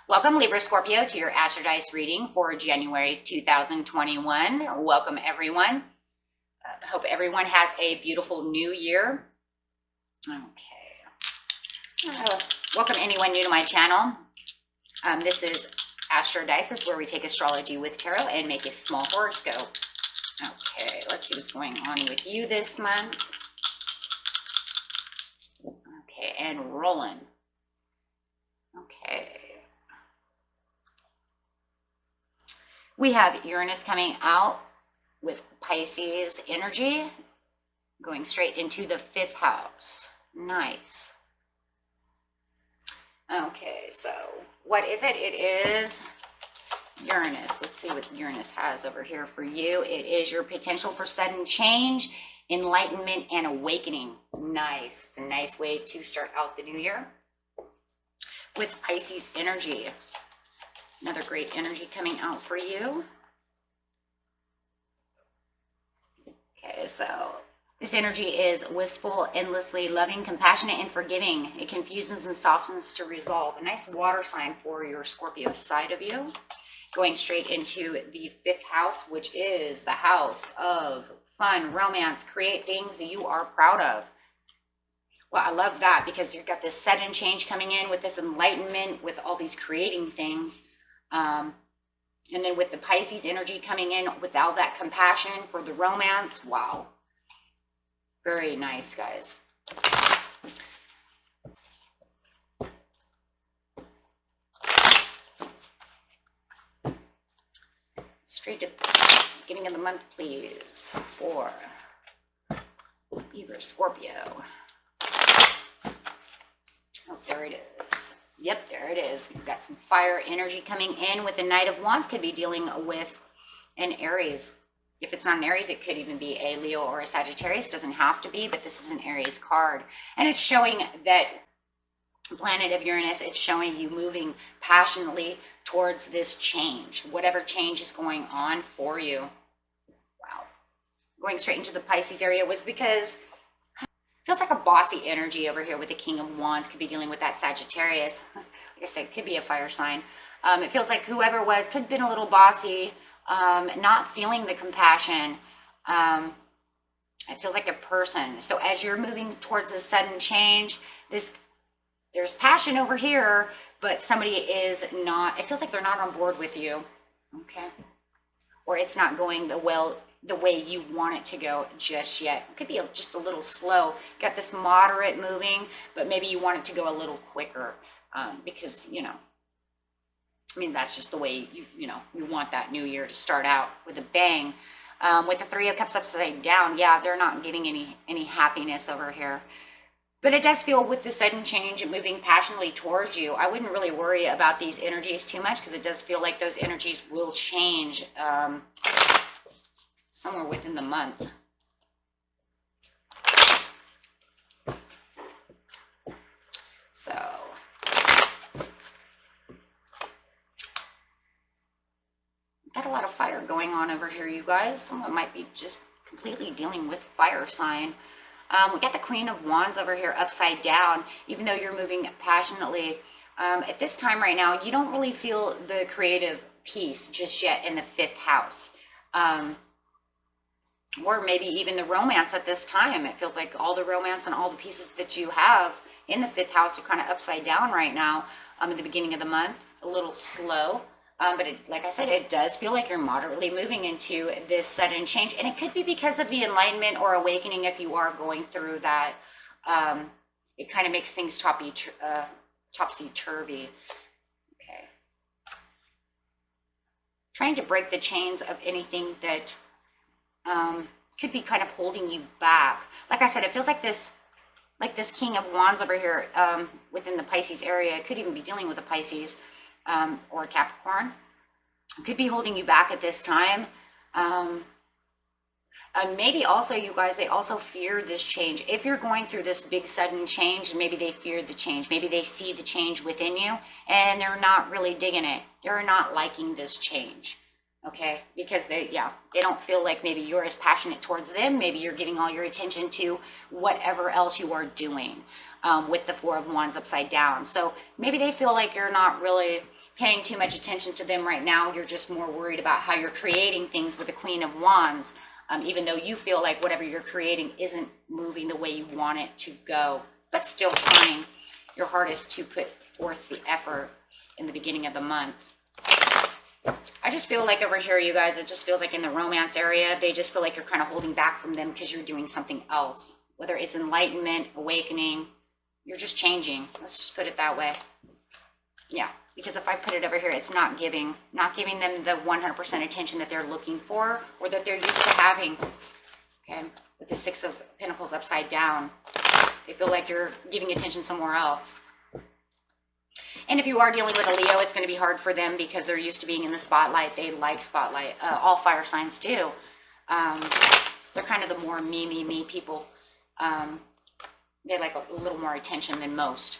Welcome, Libra Scorpio, to your Astrodice reading for January 2021. Welcome, everyone. Hope everyone has a beautiful new year. Okay. Welcome anyone new to my channel. This is Astrodice. This is where we take astrology with tarot and make a small horoscope. Okay, let's see what's going on with you this month. Okay, and rolling. Okay. We have Uranus coming out with Pisces energy, going straight into the 5th house. Nice. Okay, so what is it? It is Uranus. Let's see what Uranus has over here for you. It is your potential for sudden change, enlightenment, and awakening. Nice. It's a nice way to start out the new year with Pisces energy. Another great energy coming out for you. Okay, so this energy is wistful, endlessly loving, compassionate, and forgiving. It confuses and softens to resolve. A nice water sign for your Scorpio side of you. Going straight into the 5th house, which is the house of fun, romance, create things you are proud of. Well, I love that because you've got this sudden change coming in with this enlightenment, with all these creating things. And then with the Pisces energy coming in with all that compassion for the romance. Wow. Very nice, guys. Straight to beginning of the month, please, for Libra Scorpio. Oh, there it is. Yep, there it is. You've got some fire energy coming in with the Knight of Wands. Could be dealing with an Aries. If it's not an Aries, it could even be a Leo or a Sagittarius. Doesn't have to be, but this is an Aries card. And it's showing that planet of Uranus, it's showing you moving passionately towards this change. Whatever change is going on for you. Wow. Going straight into the Pisces area was because feels like a bossy energy over here with the King of Wands. Could be dealing with that Sagittarius. Like I said, could be a fire sign. It feels like whoever was could have been a little bossy, not feeling the compassion. It feels like a person. So as you're moving towards this sudden change, there's passion over here, but somebody is not, it feels like they're not on board with you. Okay. Or it's not going the way you want it to go just yet. It could be just a little slow. Got this moderate moving, but maybe you want it to go a little quicker because, you know, I mean, that's just the way you want that new year to start out with a bang. With the 3 of Cups upside down, yeah, they're not getting any happiness over here. But it does feel with the sudden change and moving passionately towards you, I wouldn't really worry about these energies too much because it does feel like those energies will change somewhere within the month. So got a lot of fire going on over here, you guys. Someone might be just completely dealing with fire sign. We got the Queen of Wands over here upside down. Even though you're moving passionately, at this time right now, you don't really feel the creative piece just yet in the 5th house. Or maybe even the romance at this time. It feels like all the romance and all the pieces that you have in the 5th house are kind of upside down right now at the beginning of the month. A little slow. But like I said, it does feel like you're moderately moving into this sudden change. And it could be because of the enlightenment or awakening if you are going through that. It kind of makes things topsy-turvy. Okay. Trying to break the chains of anything that could be kind of holding you back. Like I said, it feels like this King of Wands over here within the Pisces area. It could even be dealing with a Pisces or a Capricorn. It could be holding you back at this time. Maybe also, you guys, they also fear this change. If you're going through this big sudden change, maybe they fear the change. Maybe they see the change within you and they're not really digging it. They're not liking this change. Okay, because they don't feel like maybe you're as passionate towards them. Maybe you're giving all your attention to whatever else you are doing with the Four of Wands upside down. So maybe they feel like you're not really paying too much attention to them right now. You're just more worried about how you're creating things with the Queen of Wands, even though you feel like whatever you're creating isn't moving the way you want it to go, but still trying your hardest to put forth the effort in the beginning of the month. I just feel like over here, you guys, it just feels like in the romance area, they just feel like you're kind of holding back from them because you're doing something else. Whether it's enlightenment, awakening, you're just changing. Let's just put it that way. Yeah, because if I put it over here, it's not giving them the 100% attention that they're looking for or that they're used to having. Okay, with the Six of Pentacles upside down, they feel like you're giving attention somewhere else. And if you are dealing with a Leo, it's going to be hard for them because they're used to being in the spotlight. They like spotlight. All fire signs do. They're kind of the more me people. They like a little more attention than most.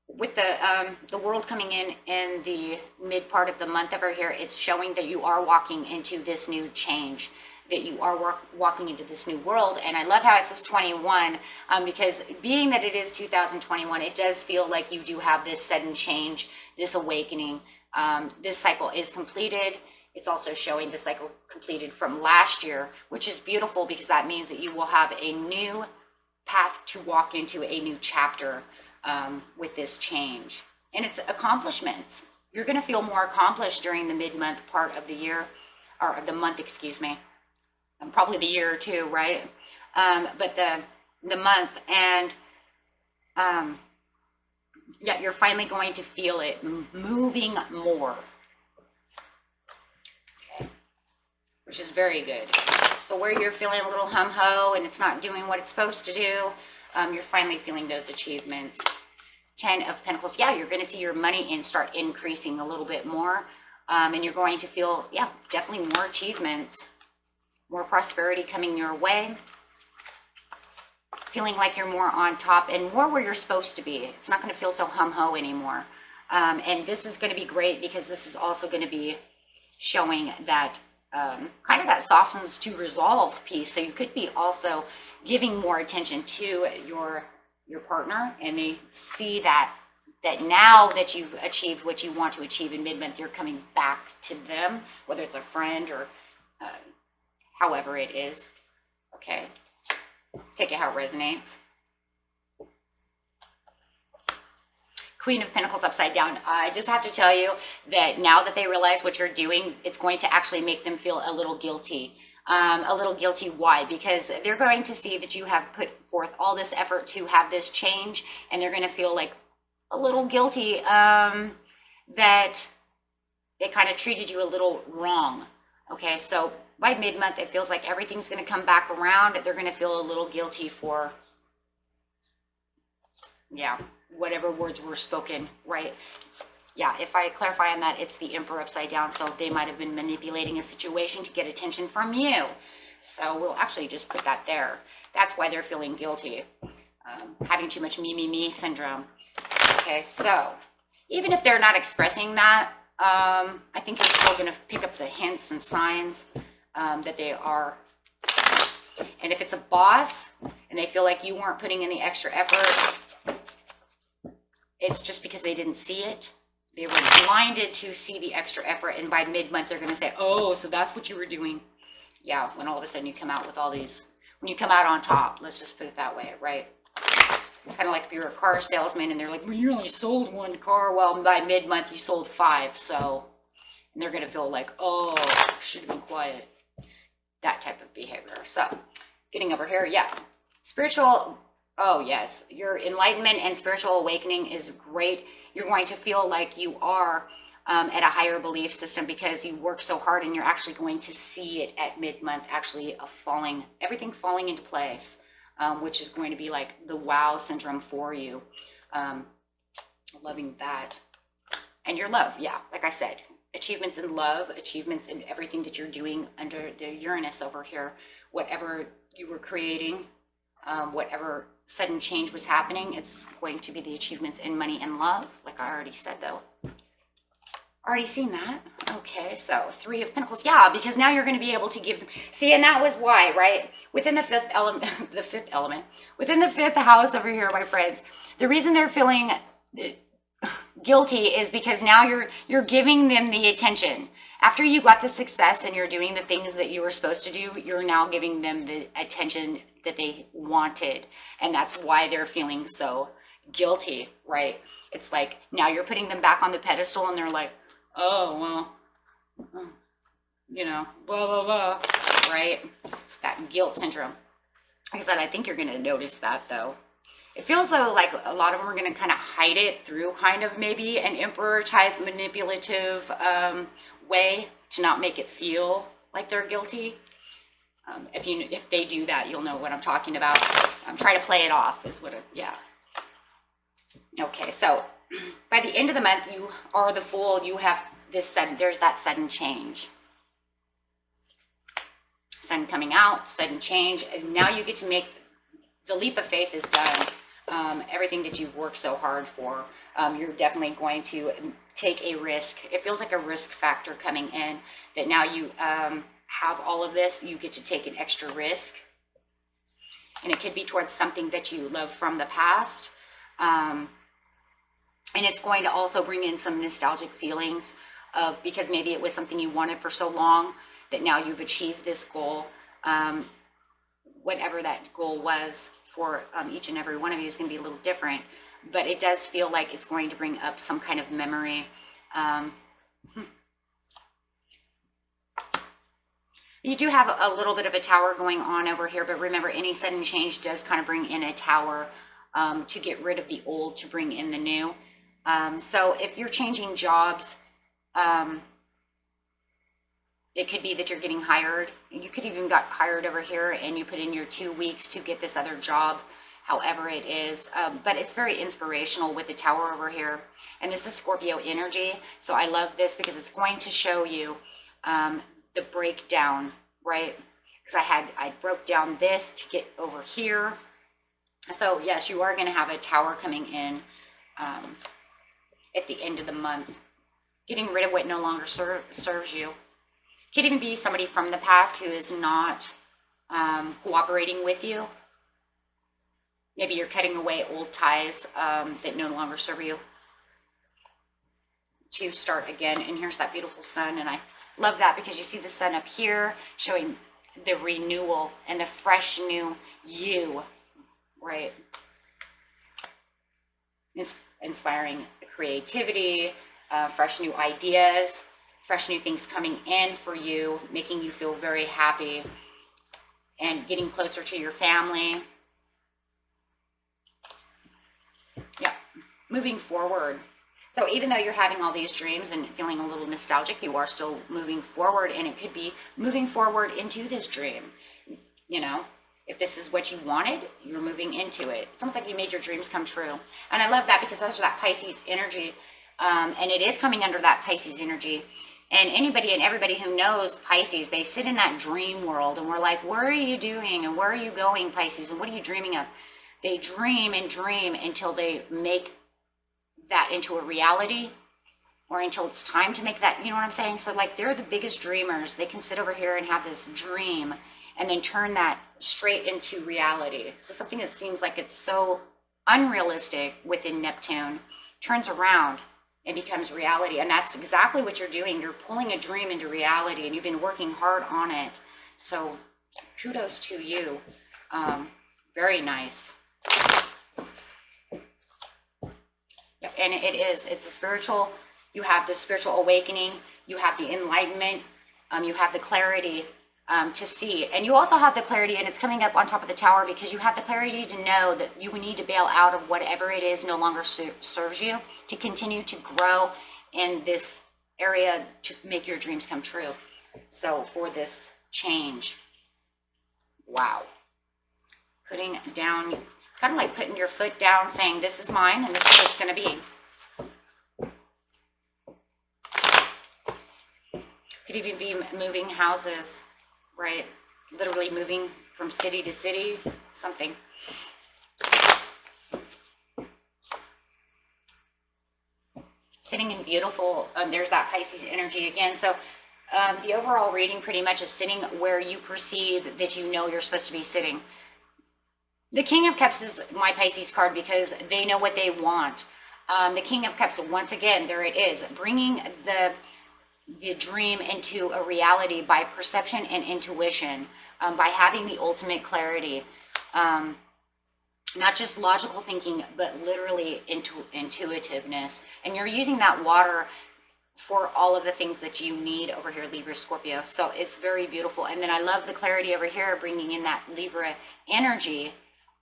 With the world coming in the mid part of the month over here, it's showing that you are walking into this new change, that you are walking into this new world. And I love how it says 21, because being that it is 2021, it does feel like you do have this sudden change, this awakening. This cycle is completed. It's also showing the cycle completed from last year, which is beautiful because that means that you will have a new path to walk into, a new chapter with this change. And it's accomplishments. You're going to feel more accomplished during the mid-month part of the year, or the month, excuse me. Probably the year or two, right? But the month, and yeah, you're finally going to feel it moving more. Okay, which is very good. So where you're feeling a little hum-ho and it's not doing what it's supposed to do, you're finally feeling those achievements. 10 of Pentacles, yeah, you're going to see your money start increasing a little bit more, and you're going to feel, yeah, definitely more achievements. More prosperity coming your way, feeling like you're more on top and more where you're supposed to be. It's not going to feel so hum-ho anymore. And this is going to be great because this is also going to be showing that kind of that softens to resolve piece. So you could be also giving more attention to your partner, and they see that now that you've achieved what you want to achieve in mid-month, you're coming back to them, whether it's a friend or however it is. Okay, take it how it resonates. Queen of Pentacles upside down. I just have to tell you that now that they realize what you're doing, it's going to actually make them feel a little guilty. A little guilty. Why? Because they're going to see that you have put forth all this effort to have this change, and they're going to feel like a little guilty that they kind of treated you a little wrong. Okay, so by mid-month, it feels like everything's going to come back around. They're going to feel a little guilty for, yeah, whatever words were spoken, right? Yeah, if I clarify on that, it's the Emperor upside down. So they might have been manipulating a situation to get attention from you. So we'll actually just put that there. That's why they're feeling guilty. Having too much me syndrome. Okay, so even if they're not expressing that, I think you're still going to pick up the hints and signs that they are. And if it's a boss and they feel like you weren't putting in the extra effort, it's just because they didn't see it. They were blinded to see the extra effort, and by mid-month they're going to say, oh, so that's what you were doing. Yeah, when all of a sudden you come out with all these, when you come out on top, let's just put it that way, right? Kind of like if you're a car salesman and they're like, well, you only sold one car. Well, by mid-month you sold 5, so, and they're going to feel like, oh, should have been quiet. That type of behavior. So, getting over here, yeah. Spiritual, oh yes, your enlightenment and spiritual awakening is great. You're going to feel like you are at a higher belief system because you work so hard, and you're actually going to see it at mid-month, actually everything falling into place, which is going to be like the wow syndrome for you. Loving that. And your love, yeah, like I said, achievements in love, achievements in everything that you're doing under the Uranus over here, whatever you were creating, whatever sudden change was happening, it's going to be the achievements in money and love, like I already said though. Already seen that. Okay, so 3 of Pentacles, yeah, because now you're going to be able to give them, see, and that was why, right? Within the fifth element, within the 5th house over here, my friends, the reason they're feeling guilty is because now you're giving them the attention. After you got the success and you're doing the things that you were supposed to do, you're now giving them the attention that they wanted. And that's why they're feeling so guilty, right? It's like now you're putting them back on the pedestal and they're like, oh, well, you know, blah, blah, blah, right? That guilt syndrome. Like I said, I think you're going to notice that though. It feels though like a lot of them are going to kind of hide it through kind of maybe an emperor type manipulative way to not make it feel like they're guilty. If they do that, you'll know what I'm talking about. Try to play it off is what yeah. Okay, so by the end of the month, you are the Fool. You have this sudden, there's that sudden change. Sun coming out, sudden change, and now you get to make the leap of faith is done. Everything that you've worked so hard for, you're definitely going to take a risk. It feels like a risk factor coming in that now you have all of this, you get to take an extra risk. And it could be towards something that you love from the past. And it's going to also bring in some nostalgic feelings of, because maybe it was something you wanted for so long that now you've achieved this goal. Whatever that goal was for each and every one of you is going to be a little different, but it does feel like it's going to bring up some kind of memory. You do have a little bit of a tower going on over here, but remember, any sudden change does kind of bring in a tower to get rid of the old, to bring in the new. So if you're changing jobs, it could be that you're getting hired. You could even got hired over here and you put in your 2 weeks to get this other job, however it is. But it's very inspirational with the tower over here. And this is Scorpio energy. So I love this because it's going to show you the breakdown, right? Because I broke down this to get over here. So yes, you are going to have a tower coming in at the end of the month. Getting rid of what no longer serves you. Could even be somebody from the past who is not cooperating with you. Maybe you're cutting away old ties that no longer serve you to start again. And here's that beautiful sun. And I love that because you see the sun up here showing the renewal and the fresh new you, right? It's inspiring creativity, fresh new ideas, fresh new things coming in for you, making you feel very happy and getting closer to your family. Yeah, moving forward. So even though you're having all these dreams and feeling a little nostalgic, you are still moving forward, and it could be moving forward into this dream. You know, if this is what you wanted, you're moving into it. It's almost like you made your dreams come true. And I love that because there's that Pisces energy, and it is coming under that Pisces energy. And anybody and everybody who knows Pisces, they sit in that dream world and we're like, where are you doing? And where are you going, Pisces? And what are you dreaming of? They dream and dream until they make that into a reality, or until it's time to make that, you know what I'm saying? So like, they're the biggest dreamers. They can sit over here and have this dream and then turn that straight into reality. So something that seems like it's so unrealistic within Neptune turns around and becomes reality. And that's exactly what you're doing. You're pulling a dream into reality, and you've been working hard on it. So kudos to you. Very nice. Yep, and it's a spiritual, you have the spiritual awakening, you have the enlightenment, you have the clarity to see. And you also have the clarity, and it's coming up on top of the tower, because you have the clarity to know that you need to bail out of whatever it is no longer serves you, to continue to grow in this area to make your dreams come true. So for this change, wow. Putting down, it's kind of like putting your foot down, saying this is mine and this is what it's going to be. Could even be moving houses, right? Literally moving from city to city, something. Sitting in beautiful, there's that Pisces energy again. So the overall reading pretty much is sitting where you perceive that you know you're supposed to be sitting. The King of Cups is my Pisces card because they know what they want. The King of Cups, once again, there it is, bringing the dream into a reality by perception and intuition, by having the ultimate clarity. Not just logical thinking, but literally intuitiveness. And you're using that water for all of the things that you need over here, Libra, Scorpio. So it's very beautiful. And then I love the clarity over here, bringing in that Libra energy,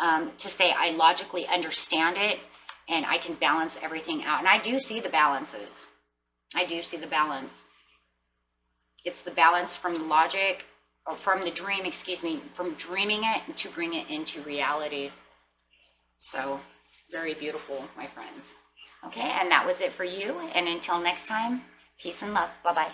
to say I logically understand it and I can balance everything out. And I do see the balances. I do see the balance. It's the balance from logic, or from the dream, excuse me, from dreaming it to bring it into reality. So very beautiful, my friends. Okay, and that was it for you. And until next time, peace and love. Bye-bye.